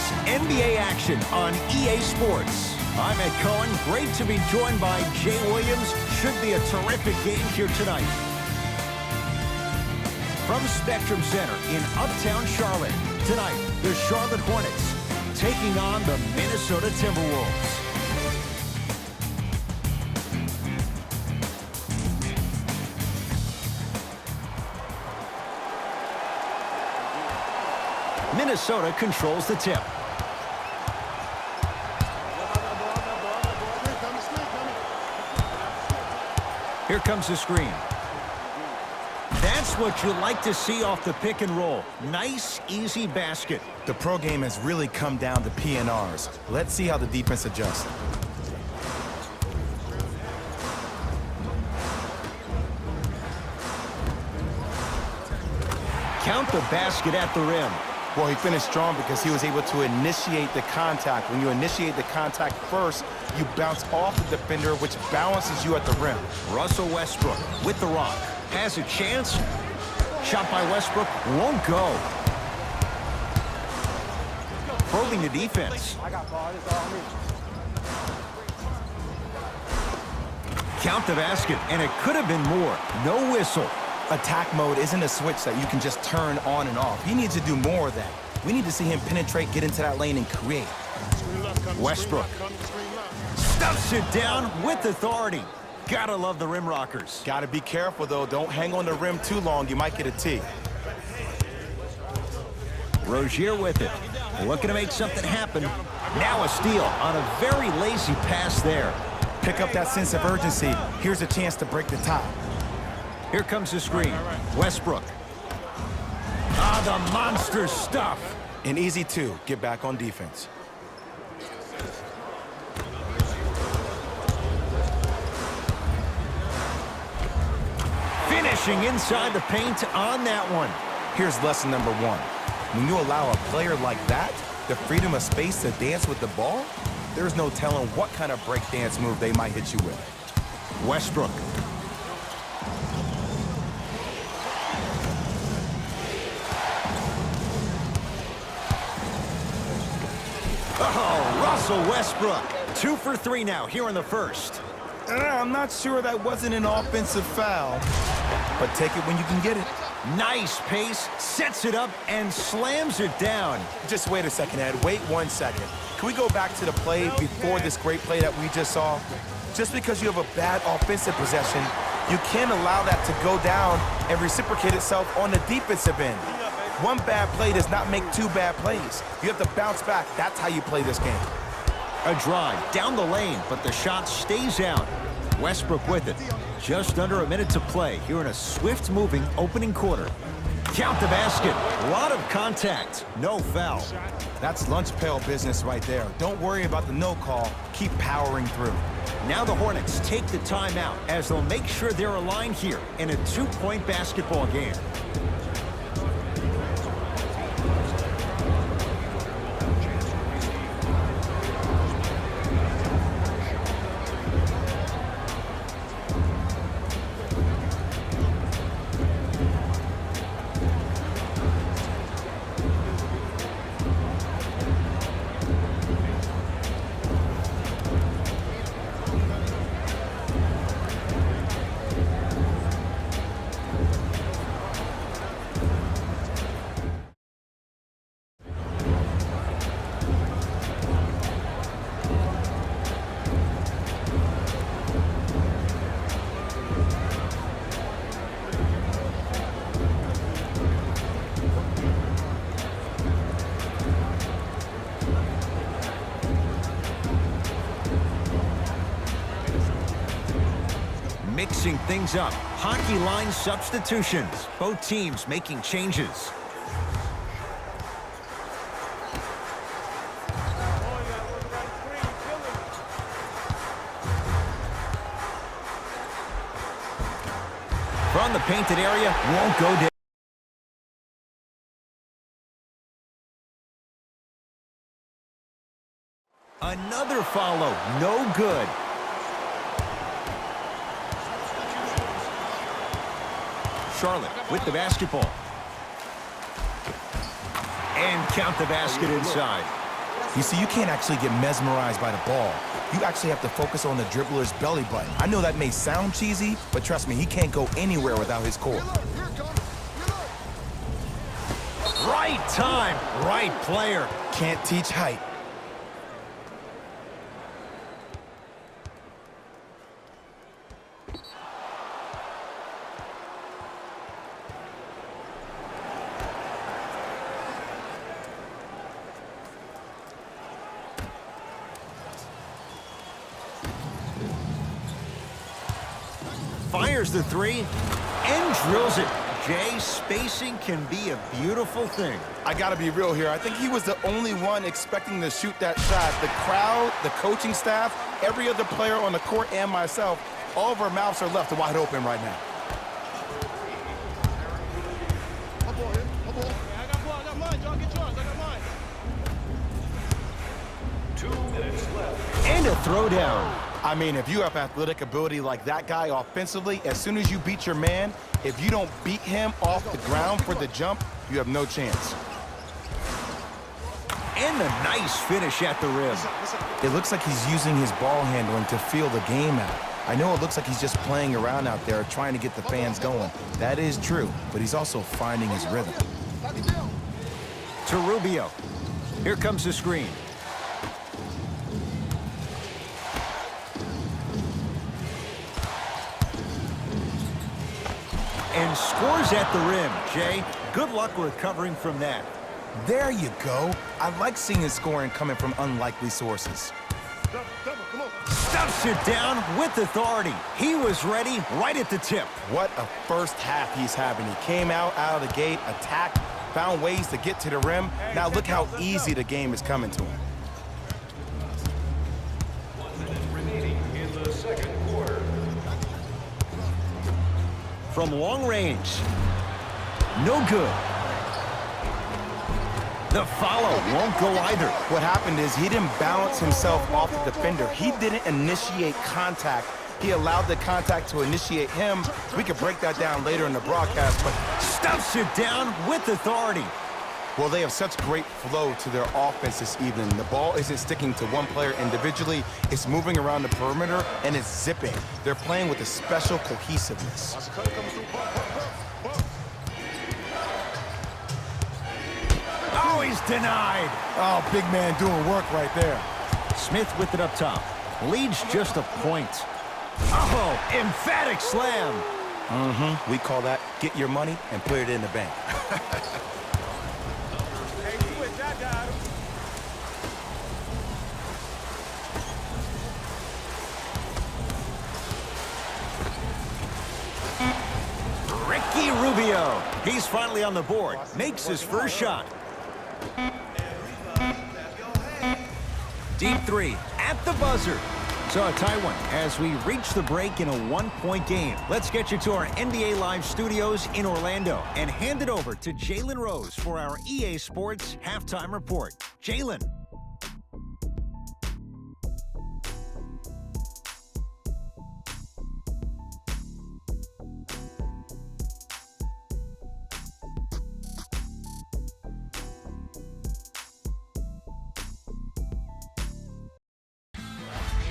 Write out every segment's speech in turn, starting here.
It's NBA action on EA Sports. I'm Ed Cohen. Great to be joined by Jay Williams. Should be a terrific game here tonight. From Spectrum Center in Uptown Charlotte, tonight, the Charlotte Hornets taking on the Minnesota Timberwolves. Minnesota controls the tip. Here comes the screen. That's what you like to see off the pick and roll. Nice, easy basket. The pro game has really come down to PNRs. Let's see how the defense adjusts. Count the basket at the rim. Well, he finished strong because he was able to initiate the contact. When you initiate the contact first, you bounce off the defender, which balances you at the rim. Russell Westbrook with the rock. Has a chance. Shot by Westbrook. Won't go. Probing the defense. Count the basket, and it could have been more. No whistle. Attack mode isn't a switch that you can just turn on and off. He needs to do more of that. We need to see him penetrate, get into that lane, and create. Westbrook stuffs it down with authority. Gotta love the rim rockers. Gotta be careful, though. Don't hang on the rim too long. You might get a tee. Rozier with it. Looking to make something happen. Now a steal on a very lazy pass there. Pick up that sense of urgency. Here's a chance to break the tie. Here comes the screen. Westbrook. Ah, the monster stuff. An easy two. Get back on defense. Finishing inside the paint on that one. Here's lesson number one. When you allow a player like that the freedom of space to dance with the ball, there's no telling what kind of breakdance move they might hit you with. Westbrook. Oh, Russell Westbrook. 2 for 3 now here in the first. I'm not sure that wasn't an offensive foul, but take it when you can get it. Nice pace, sets it up, and slams it down. Just wait a second, Ed. Wait 1 second. Can we go back to the play before this great play that we just saw? Just because you have a bad offensive possession, you can't allow that to go down and reciprocate itself on the defensive end. One bad play does not make 2 bad plays. You have to bounce back. That's how you play this game. A drive down the lane, but the shot stays out. Westbrook with it. Just under a minute to play here in a swift-moving opening quarter. Count the basket. A lot of contact. No foul. That's lunch pail business right there. Don't worry about the no call. Keep powering through. Now the Hornets take the timeout as they'll make sure they're aligned here in a 2-point basketball game. Mixing things up. Hockey line substitutions. Both teams making changes. From the painted area, won't go down. Another follow, no good. Charlotte with the basketball. And count the basket inside. You see, you can't actually get mesmerized by the ball. You actually have to focus on the dribbler's belly button. I know that may sound cheesy, but trust me, he can't go anywhere without his core. Right time, right player. Can't teach height. Fires the three and drills it. Jay, spacing can be a beautiful thing. I gotta be real here. I think he was the only one expecting to shoot that shot. The crowd, the coaching staff, every other player on the court, and myself, all of our mouths are left wide open right now. And a throwdown. I mean, if you have athletic ability like that guy offensively, as soon as you beat your man, if you don't beat him off the ground for the jump, you have no chance. And a nice finish at the rim. It looks like he's using his ball handling to feel the game out. I know it looks like he's just playing around out there trying to get the fans going. That is true, but he's also finding his rhythm. To Rubio. Here comes the screen. And scores at the rim. Jay, good luck recovering from that. There you go. I like seeing his scoring coming from unlikely sources. Stuffs it down with authority. He was ready right at the tip. What a first half he's having. He came out of the gate, attacked, found ways to get to the rim. Now look how easy the game is coming to him. 1 minute remaining in the second quarter. From long range. No good. The follow won't go either. What happened is he didn't balance himself off the defender. He didn't initiate contact. He allowed the contact to initiate him. We could break that down later in the broadcast, but Stuffs it down with authority. well, they have such great flow to their offense this evening. The ball isn't sticking to one player individually. It's moving around the perimeter, and it's zipping. They're playing with a special cohesiveness. Oh, he's denied. Oh, big man doing work right there. Smith with it up top. Leads just a point. Oh, emphatic slam. We call that get your money and put it in the bank. Ricky Rubio. He's finally on the board. Makes his first shot. Deep three at the buzzer. So a tie one as we reach the break in a one-point game. Let's get you to our NBA Live studios in Orlando and hand it over to Jalen Rose for our EA Sports halftime report. Jalen.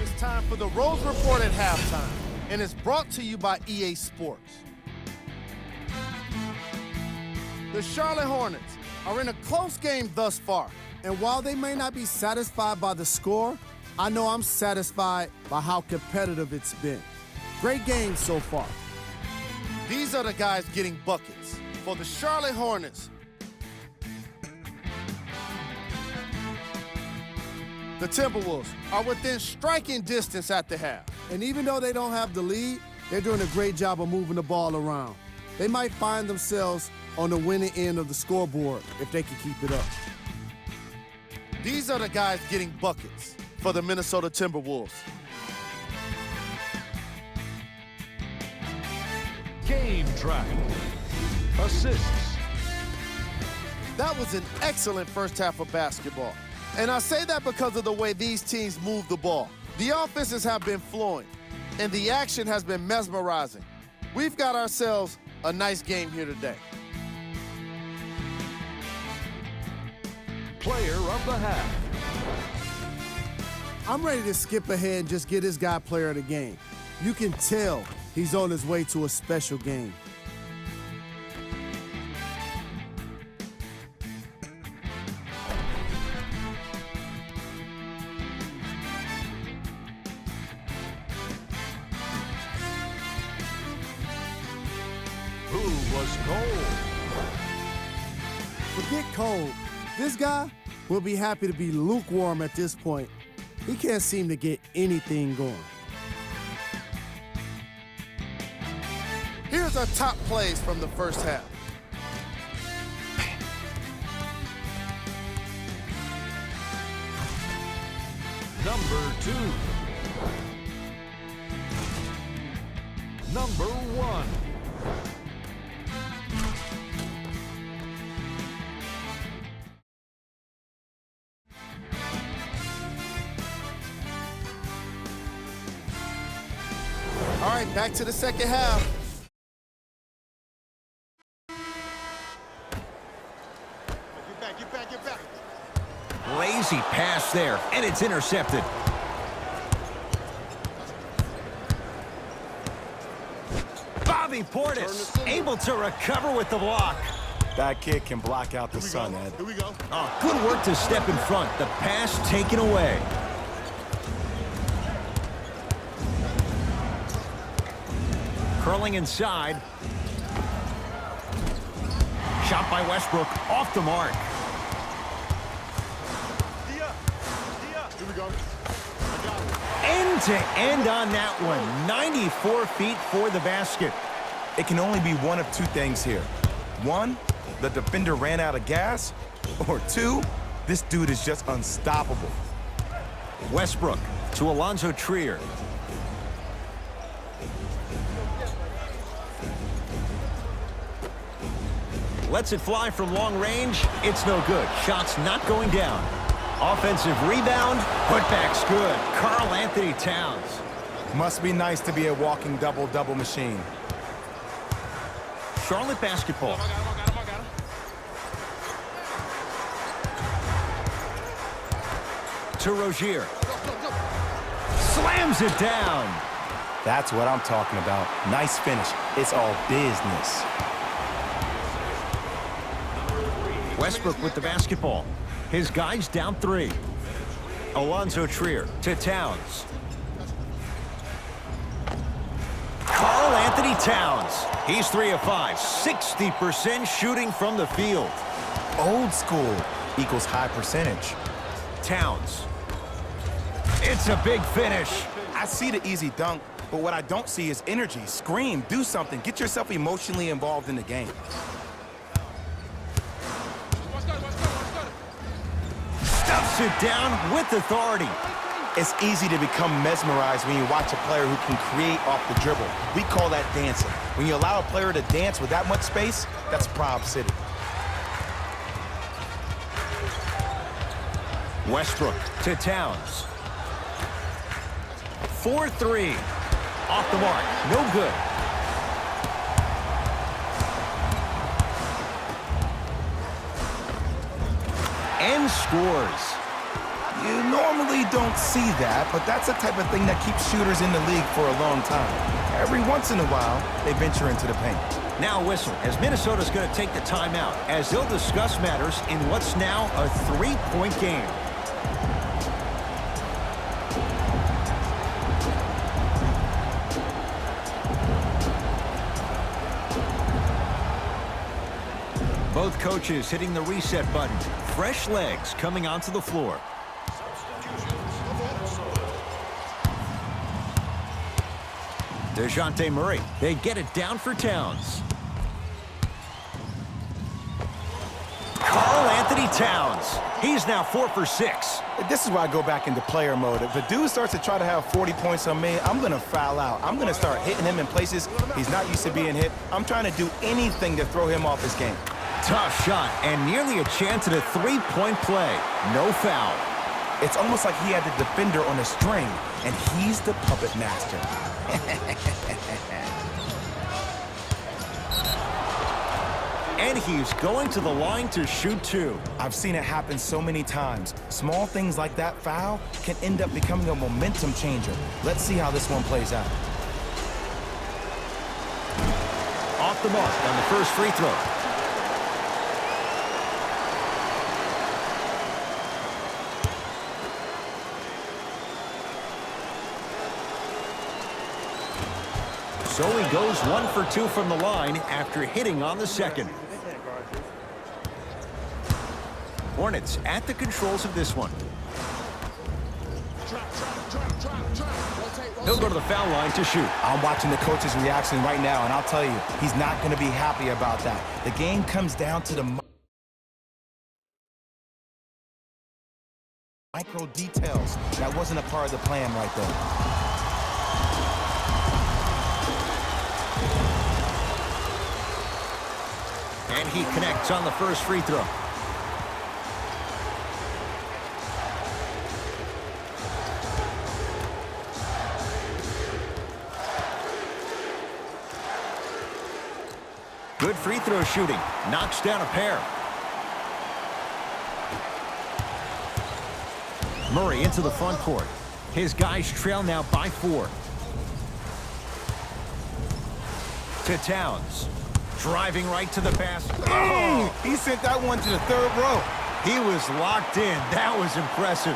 It's time for the Rose Report at halftime, and it's brought to you by EA Sports. The Charlotte Hornets are in a close game thus far, and while they may not be satisfied by the score, I know I'm satisfied by how competitive it's been. Great game so far. These are the guys getting buckets for the Charlotte Hornets. The Timberwolves are within striking distance at the half. And even though they don't have the lead, they're doing a great job of moving the ball around. They might find themselves on the winning end of the scoreboard if they can keep it up. These are the guys getting buckets for the Minnesota Timberwolves. Game track. Assists. That was an excellent first half of basketball. And I say that because of the way these teams move the ball. The offenses have been flowing, and the action has been mesmerizing. We've got ourselves a nice game here today. Player of the half. I'm ready to skip ahead and just get this guy player of the game. You can tell he's on his way to a special game. Who was cold? Forget cold. This guy will be happy to be lukewarm at this point. He can't seem to get anything going. Here's our top plays from the first half. Number 2. Number 1. All right, back to the second half. Get back. Lazy pass there, and it's intercepted. Bobby Portis able to recover with the block. That kid can block out the sun, Ed. Here we go. Oh, good work to step in front. The pass taken away. Curling inside. Shot by Westbrook off the mark. Here we go. I got it. End to end on that one. 94 feet for the basket. It can only be one of two things here. One, the defender ran out of gas, or two, this dude is just unstoppable. Westbrook to Alonzo Trier. Lets it fly from long range. It's no good. Shot's not going down. Offensive rebound. Putback's good. Karl Anthony Towns. Must be nice to be a walking double-double machine. Charlotte basketball. I got him. To Rozier. Slams it down. That's what I'm talking about. Nice finish. It's all business. Westbrook with the basketball. His guys down 3. Alonzo Trier to Towns. Karl Anthony Towns. He's 3 of 5. 60% shooting from the field. Old school equals high percentage. Towns. It's a big finish. I see the easy dunk, but what I don't see is energy. Scream, do something. Get yourself emotionally involved in the game. Stuffs it down with authority. It's easy to become mesmerized when you watch a player who can create off the dribble. We call that dancing. When you allow a player to dance with that much space, that's Prob City. Westbrook to Towns. 4-3. Off the mark. No good. And scores. You normally don't see that, but that's the type of thing that keeps shooters in the league for a long time. Every once in a while, they venture into the paint. Now whistle, as Minnesota's going to take the timeout, as they'll discuss matters in what's now a 3-point game. Both coaches hitting the reset button. Fresh legs coming onto the floor. DeJounte Murray. They get it down for Towns. Karl Anthony Towns. He's now 4 for 6. This is why I go back into player mode. If a dude starts to try to have 40 points on me, I'm going to foul out. I'm going to start hitting him in places he's not used to being hit. I'm trying to do anything to throw him off his game. Tough shot and nearly a chance at a 3-point play. No foul. It's almost like he had the defender on a string, and he's the puppet master. And he's going to the line to shoot two. I've seen it happen so many times. Small things like that foul can end up becoming a momentum changer. Let's see how this one plays out. Off the mark on the first free throw. So he goes 1 for 2 from the line after hitting on the second. Hornets at the controls of this one. He'll go to the foul line to shoot. I'm watching the coach's reaction right now, and I'll tell you, he's not going to be happy about that. The game comes down to the micro details. That wasn't a part of the plan right there. And he connects on the first free throw. Good free throw shooting. Knocks down a pair. Murray into the front court. His guys trail now by 4. To Towns. Driving right to the basket. Oh, he sent that one to the third row. He was locked in. That was impressive.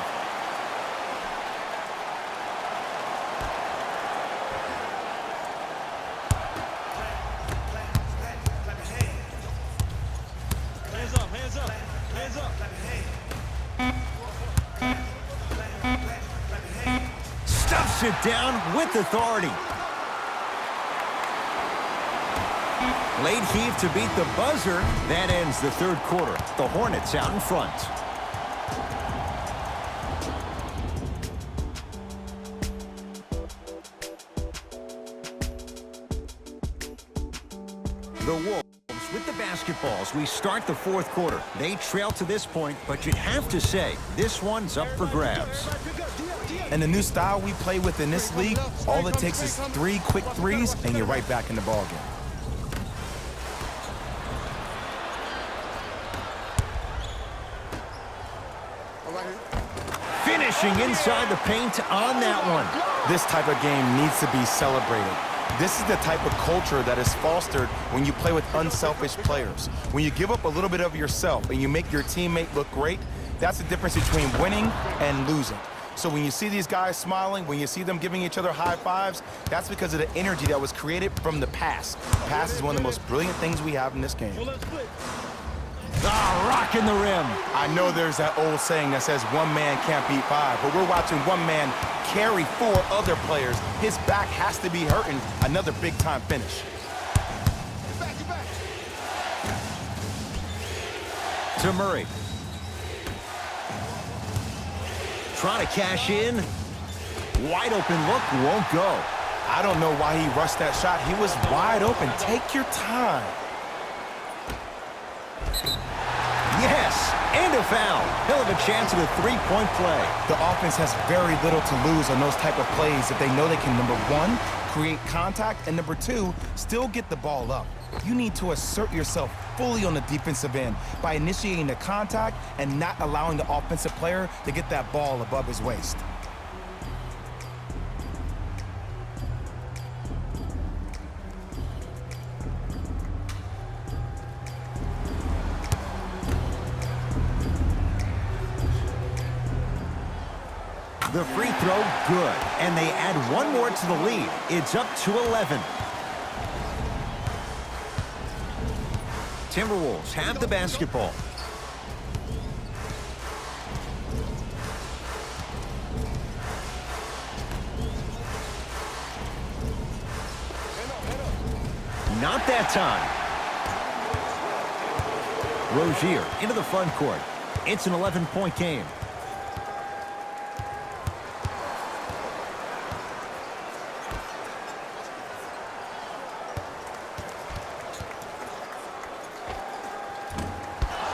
Hands up, hands up, hands up. Stuffs it down with authority. Late heave to beat the buzzer. That ends the third quarter. The Hornets out in front. The Wolves with the basketballs. We start the fourth quarter. They trail to this point, but you'd have to say this one's up for grabs. And the new style we play with in this league, all it takes is 3 quick threes, and you're right back in the ballgame. Finishing inside the paint on that one. This type of game needs to be celebrated. This is the type of culture that is fostered when you play with unselfish players. When you give up a little bit of yourself and you make your teammate look great, that's the difference between winning and losing. So when you see these guys smiling, when you see them giving each other high fives, that's because of the energy that was created from the pass. Pass is one of the most brilliant things we have in this game. Ah, rocking the rim. I know there's that old saying that says one man can't beat 5, but we're watching one man carry 4 other players. His back has to be hurting. Another big-time finish. To Murray. Trying to cash in. Wide open look, won't go. I don't know why he rushed that shot. He was wide open. Take your time. Yes, and a foul. He'll have a chance at a 3-point play. The offense has very little to lose on those type of plays if they know they can, number 1, create contact, and number 2, still get the ball up. You need to assert yourself fully on the defensive end by initiating the contact and not allowing the offensive player to get that ball above his waist. The free throw, good. And they add one more to the lead. It's up to 11. Timberwolves have the basketball. Not that time. Rozier into the front court. It's an 11-point game.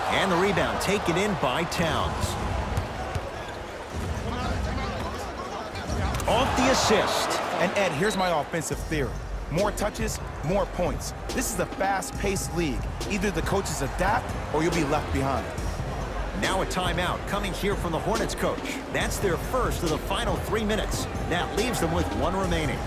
And the rebound taken in by Towns. Off the assist. And Ed, here's my offensive theory. More touches, more points. This is a fast-paced league. Either the coaches adapt or you'll be left behind. Now a timeout coming here from the Hornets coach. That's their first of the final 3 minutes. That leaves them with 1 remaining.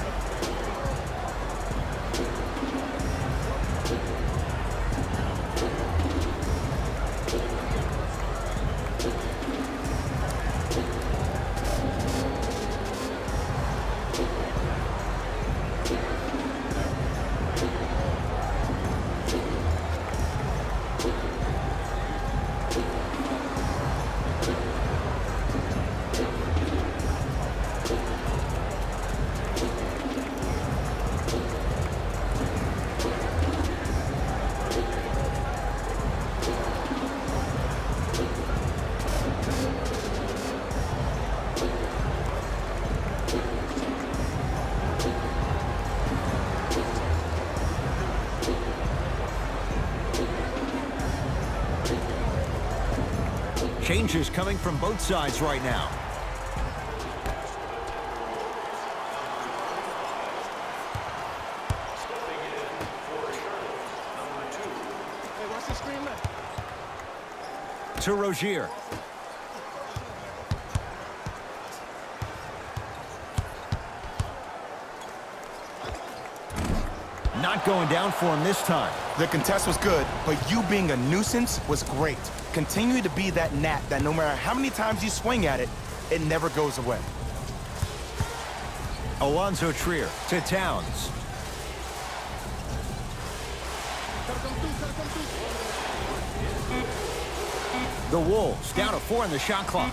Changes coming from both sides right now. Hey, watch the screen left. To Rozier. Not going down for him this time. The contest was good, but you being a nuisance was great. Continue to be that gnat that no matter how many times you swing at it, it never goes away. Alonzo Trier to Towns. The Wolves down to 4 in the shot clock.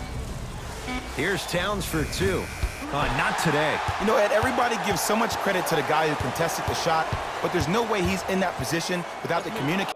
Here's Towns for 2. Not today. You know, Ed, everybody gives so much credit to the guy who contested the shot, but there's no way he's in that position without the communication.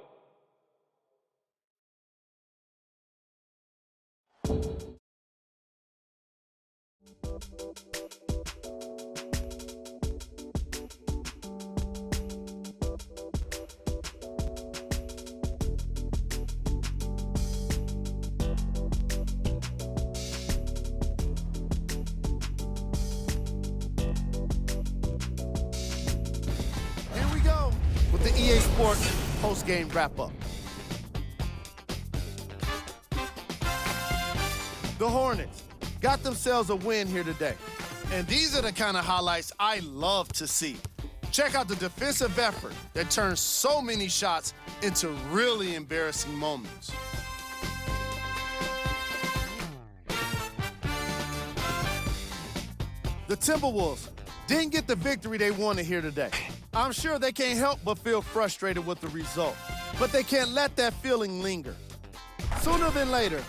With the EA Sports post-game wrap-up. The Hornets got themselves a win here today. And these are the kind of highlights I love to see. Check out the defensive effort that turns so many shots into really embarrassing moments. The Timberwolves didn't get the victory they wanted here today. I'm sure they can't help but feel frustrated with the result, but they can't let that feeling linger. Sooner than later,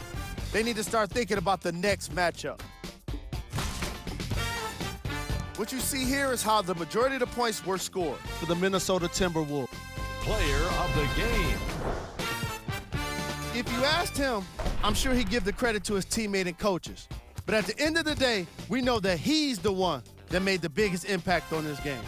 they need to start thinking about the next matchup. What you see here is how the majority of the points were scored for the Minnesota Timberwolves. Player of the game. If you asked him, I'm sure he'd give the credit to his teammate and coaches. But at the end of the day, we know that he's the one that made the biggest impact on this game.